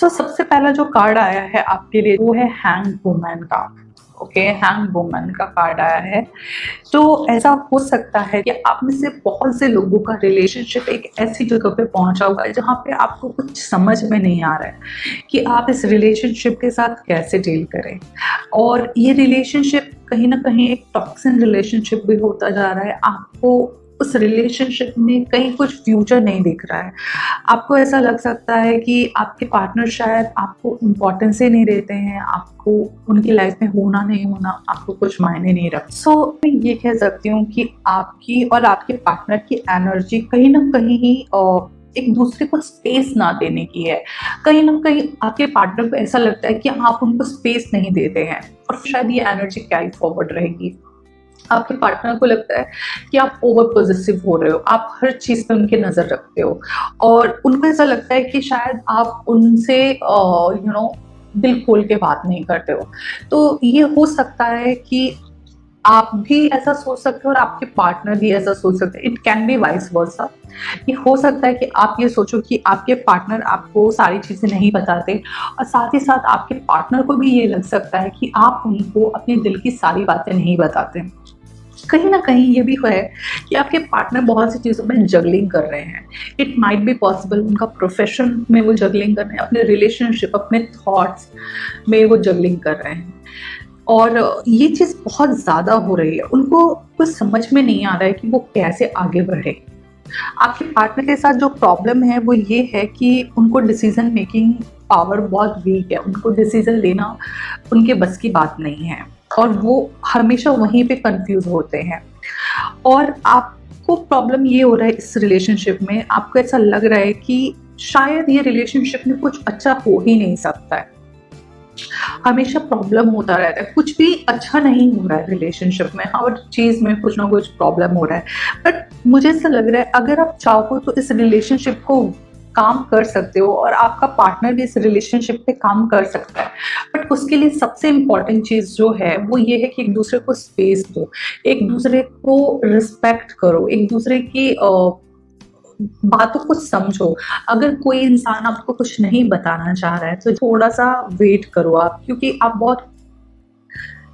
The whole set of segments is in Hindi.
सबसे पहला जो कार्ड आया है आपके लिए वो है हैंग वुमन का। ओके, हैंग वुमन का कार्ड आया है। तो ऐसा हो सकता है कि आप में से बहुत से लोगों का रिलेशनशिप एक ऐसी जगह पे पहुंचा हुआ है जहां पे आपको कुछ समझ में नहीं आ रहा है कि आप इस रिलेशनशिप के साथ कैसे डील करें। और ये रिलेशनशिप कहीं ना कहीं एक टॉक्सिक रिलेशनशिप भी होता जा रहा है। आपको उस रिलेशनशिप में कहीं कुछ फ्यूचर नहीं दिख रहा है। आपको ऐसा लग सकता है कि आपके पार्टनर शायद आपको इम्पोर्टेंस ही नहीं देते हैं, आपको उनकी लाइफ में होना नहीं होना आपको कुछ मायने नहीं रखता। सो मैं ये कह सकती हूँ कि आपकी और आपके पार्टनर की एनर्जी कहीं ना कहीं एक दूसरे को स्पेस ना देने की है। कहीं ना कहीं आपके पार्टनर को ऐसा लगता है कि आप उनको स्पेस नहीं देते हैं और शायद ये एनर्जी कैरी फॉरवर्ड रहेगी। आपके पार्टनर को लगता है कि आप ओवर पॉजिटिव हो रहे हो, आप हर चीज पे उनकी नजर रखते हो और उनको ऐसा लगता है कि शायद आप उनसे दिल खोल के बात नहीं करते हो। तो ये हो सकता है कि आप भी ऐसा सोच सकते हो और आपके पार्टनर भी ऐसा सोच सकते हैं। It can be vice versa. ये हो सकता है कि आप ये सोचो कि आपके पार्टनर आपको सारी चीजें नहीं बताते और साथ ही साथ आपके पार्टनर को भी ये लग सकता है कि आप उनको अपने दिल की सारी बातें नहीं बताते। कहीं ना कहीं ये भी है कि आपके पार्टनर बहुत सी चीज़ों में जगलिंग कर रहे हैं। इट माइट बी पॉसिबल उनका प्रोफेशन में वो जगलिंग कर रहे हैं, अपने रिलेशनशिप अपने थॉट्स में वो जगलिंग कर रहे हैं और ये चीज़ बहुत ज़्यादा हो रही है। उनको कुछ समझ में नहीं आ रहा है कि वो कैसे आगे बढ़े। आपके पार्टनर के साथ जो प्रॉब्लम है वो ये है कि उनको डिसीजन मेकिंग पावर बहुत वीक है। उनको डिसीजन लेना उनके बस की बात नहीं है और वो हमेशा वहीं पे कंफ्यूज होते हैं। और आपको प्रॉब्लम ये हो रहा है इस रिलेशनशिप में, आपको ऐसा लग रहा है कि शायद ये रिलेशनशिप में कुछ अच्छा हो ही नहीं सकता है। हमेशा प्रॉब्लम होता रहता है, कुछ भी अच्छा नहीं हो रहा है रिलेशनशिप में, हर चीज में कुछ ना कुछ प्रॉब्लम हो रहा है। बट मुझे ऐसा लग रहा है अगर आप चाहो तो इस रिलेशनशिप को काम कर सकते हो और आपका पार्टनर भी इस रिलेशनशिप पे काम कर सकता है। बट उसके लिए सबसे इम्पॉर्टेंट चीज जो है वो ये है कि एक दूसरे को स्पेस दो, एक दूसरे को रिस्पेक्ट करो, एक दूसरे की बातों को समझो। अगर कोई इंसान आपको कुछ नहीं बताना चाह रहा है तो थोड़ा सा वेट करो आप, क्योंकि आप बहुत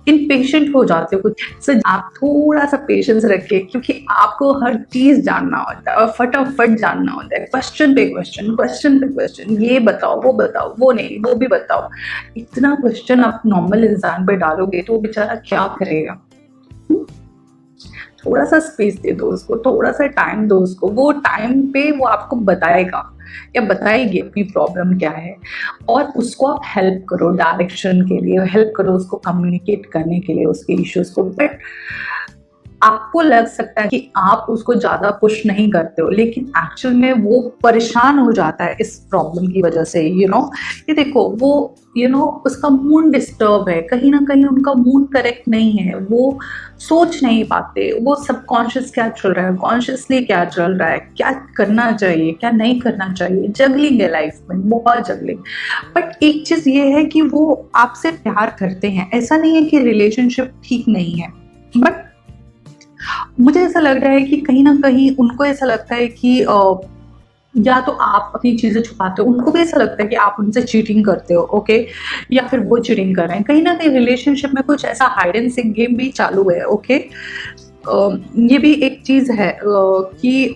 इम्पेशेंट हो जाते हो कुछ से। आप थोड़ा सा पेशेंस रखिए क्योंकि आपको हर चीज जानना होता है और फटाफट जानना होता है। क्वेश्चन पे क्वेश्चन, क्वेश्चन पे क्वेश्चन, ये बताओ, वो नहीं, वो भी बताओ। इतना क्वेश्चन आप नॉर्मल इंसान पे डालोगे तो वो बेचारा क्या करेगा। थोड़ा सा स्पेस दे दो उसको, थोड़ा सा टाइम दो उसको। वो टाइम पे वो आपको बताएगा या बताएगी अपनी प्रॉब्लम क्या है और उसको आप हेल्प करो, डायरेक्शन के लिए हेल्प करो, उसको कम्युनिकेट करने के लिए उसके इश्यूज को। बट आपको लग सकता है कि आप उसको ज्यादा पुश नहीं करते हो, लेकिन एक्चुअल में वो परेशान हो जाता है इस प्रॉब्लम की वजह से। ये देखो वो उसका मूड डिस्टर्ब है, कहीं ना कहीं उनका मूड करेक्ट नहीं है, वो सोच नहीं पाते, वो सबकॉन्शियस क्या चल रहा है, कॉन्शियसली क्या चल रहा है, क्या करना चाहिए क्या नहीं करना चाहिए। जगलिंग है लाइफ में, बहुत जगलिंग। बट एक चीज ये है कि वो आपसे प्यार करते हैं, ऐसा नहीं है कि रिलेशनशिप ठीक नहीं है। बट मुझे ऐसा लग रहा है कि कहीं ना कहीं उनको ऐसा लगता है कि या तो आप अपनी चीजें छुपाते हो, उनको भी ऐसा लगता है कि आप उनसे चीटिंग करते हो। ओके, या फिर वो चीटिंग कर रहे हैं। कहीं ना कहीं रिलेशनशिप में कुछ ऐसा हाइड एंड सीक गेम भी चालू है। ओके, ये भी एक चीज है कि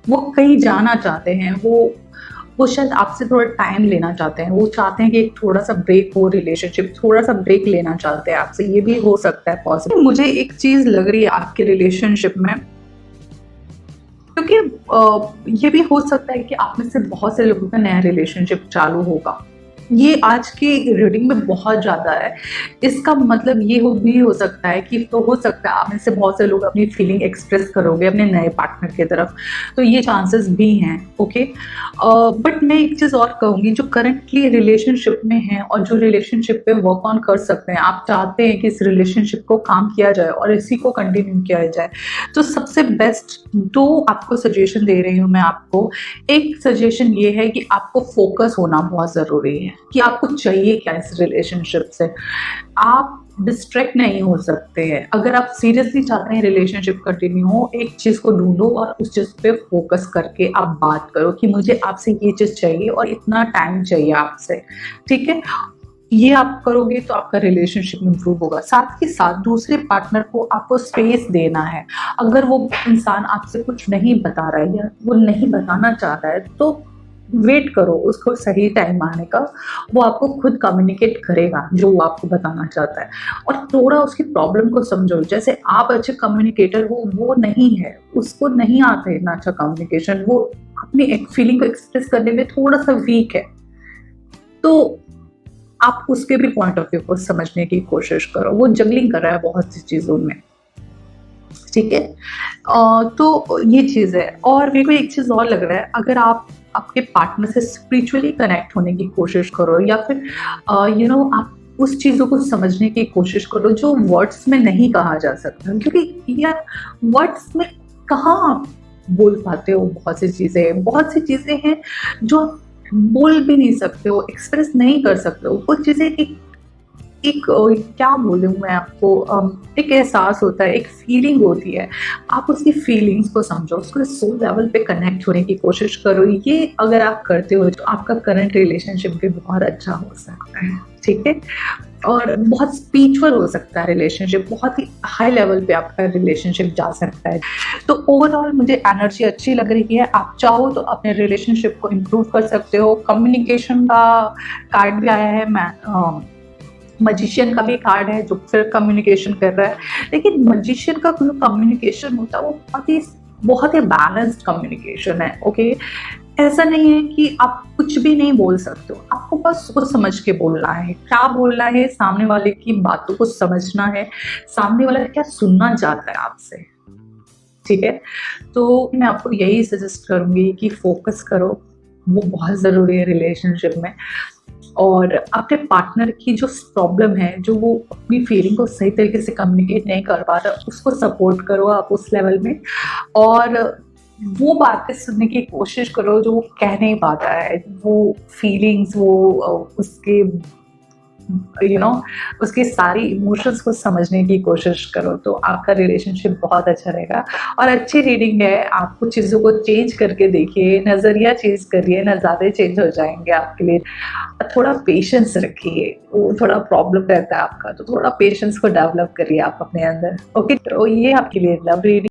वो कहीं जाना चाहते हैं, वो शायद आपसे थोड़ा टाइम लेना चाहते हैं। वो चाहते हैं कि एक थोड़ा सा ब्रेक हो, रिलेशनशिप थोड़ा सा ब्रेक लेना चाहते हैं आपसे। ये भी हो सकता है पॉसिबल। मुझे एक चीज लग रही है आपके रिलेशनशिप में, क्योंकि ये भी हो सकता है कि आप में से बहुत से लोगों का नया रिलेशनशिप चालू होगा। ये आज की रीडिंग में बहुत ज़्यादा है। इसका मतलब ये भी हो सकता है कि हो सकता है आप में से बहुत से लोग अपनी फीलिंग एक्सप्रेस करोगे अपने नए पार्टनर की तरफ, तो ये चांसेस भी हैं। ओके, बट मैं एक चीज़ और कहूँगी, जो करंटली रिलेशनशिप में है और जो रिलेशनशिप पे वर्क ऑन कर सकते हैं, आप चाहते हैं कि इस रिलेशनशिप को काम किया जाए और इसी को कंटिन्यू किया जाए, तो सबसे बेस्ट दो आपको सजेशन दे रही हूँ मैं आपको। एक सजेशन ये है कि आपको फोकस होना बहुत ज़रूरी है कि आपको चाहिए क्या इस रिलेशनशिप से। आप डिस्ट्रैक्ट नहीं हो सकते हैं। अगर आप सीरियसली चाहते हैं रिलेशनशिप कंटिन्यू हो, एक चीज़ को ढूँढो और उस चीज़ पे फ़ोकस करके आप बात करो कि मुझे आपसे ये चीज़ चाहिए और इतना टाइम चाहिए आपसे, ठीक है? ये आप करोगे तो आपका रिलेशनशिप इम्प्रूव होगा। साथ ही साथ दूसरे पार्टनर को आपको स्पेस देना है। अगर वो इंसान आपसे कुछ नहीं बता रहा है या वो नहीं बताना चाहता है, तो वेट करो उसको सही टाइम आने का। वो आपको खुद कम्युनिकेट करेगा जो वो आपको बताना चाहता है, और थोड़ा उसकी प्रॉब्लम को समझो। जैसे आप अच्छे कम्युनिकेटर हो, वो नहीं है, उसको नहीं आता है इतना अच्छा कम्युनिकेशन, वो अपनी एक फीलिंग को एक्सप्रेस करने में थोड़ा-सा वीक है। तो आप उसके भी पॉइंट ऑफ व्यू को समझने की कोशिश करो। वो जगलिंग कर रहा है बहुत सी चीज़ों में, ठीक है? तो ये चीज़ है। और मेरे को एक चीज़ और लग रहा है, अगर आप आपके पार्टनर से स्पिरिचुअली कनेक्ट होने की कोशिश करो, या फिर आप उस चीज़ों को समझने की कोशिश करो जो वर्ड्स में नहीं कहा जा सकता। क्योंकि यार, वर्ड्स में कहाँ आप बोल पाते हो, बहुत सी चीज़ें हैं जो आप बोल भी नहीं सकते हो, एक्सप्रेस नहीं कर सकते हो। कुछ चीज़ें एक एक क्या बोलूँ मैं आपको, एक एहसास होता है, एक फीलिंग होती है। आप उसकी फीलिंग्स को समझो, उसको सोल लेवल पे कनेक्ट होने की कोशिश करो। ये अगर आप करते हो तो आपका करंट रिलेशनशिप भी बहुत अच्छा हो सकता है, ठीक है? और बहुत स्पिरिचुअल हो सकता है रिलेशनशिप, बहुत ही हाई लेवल पे आपका रिलेशनशिप जा सकता है। तो ओवरऑल मुझे एनर्जी अच्छी लग रही है। आप चाहो तो अपने रिलेशनशिप को इम्प्रूव कर सकते हो। कम्युनिकेशन का कार्ड भी आया है, मजिशियन का भी कार्ड है जो फिर कम्युनिकेशन कर रहा है। लेकिन मजिशियन का जो कम्युनिकेशन होता है वो बहुत ही बैलेंस्ड कम्युनिकेशन है, ओके? ऐसा नहीं है कि आप कुछ भी नहीं बोल सकते हो, आपको बस सोच समझ के बोलना है। क्या बोलना है, सामने वाले की बातों को समझना है, सामने वाला क्या सुनना चाहता है आपसे, ठीक है? तो मैं आपको यही सजेस्ट करूँगी कि फ़ोकस करो, वो बहुत ज़रूरी है रिलेशनशिप में। और अपने पार्टनर की जो प्रॉब्लम है, जो वो अपनी फीलिंग को सही तरीके से कम्युनिकेट नहीं कर पा रहा, उसको सपोर्ट करो आप उस लेवल में। और वो बातें सुनने की कोशिश करो जो वो कह नहीं पाता है, वो फीलिंग्स, वो उसके यू नो उसके सारी इमोशंस को समझने की कोशिश करो, तो आपका रिलेशनशिप बहुत अच्छा रहेगा। और अच्छी रीडिंग है, आप कुछ चीज़ों को चेंज करके देखिए, नज़रिया चेंज करिए, नज़ारे चेंज हो जाएँगे आपके लिए। थोड़ा पेशेंस रखिए, वो थोड़ा प्रॉब्लम रहता है आपका, तो थोड़ा पेशेंस को डेवलप करिए आप अपने अंदर, ओके? तो ये आपके लिए लव रीडिंग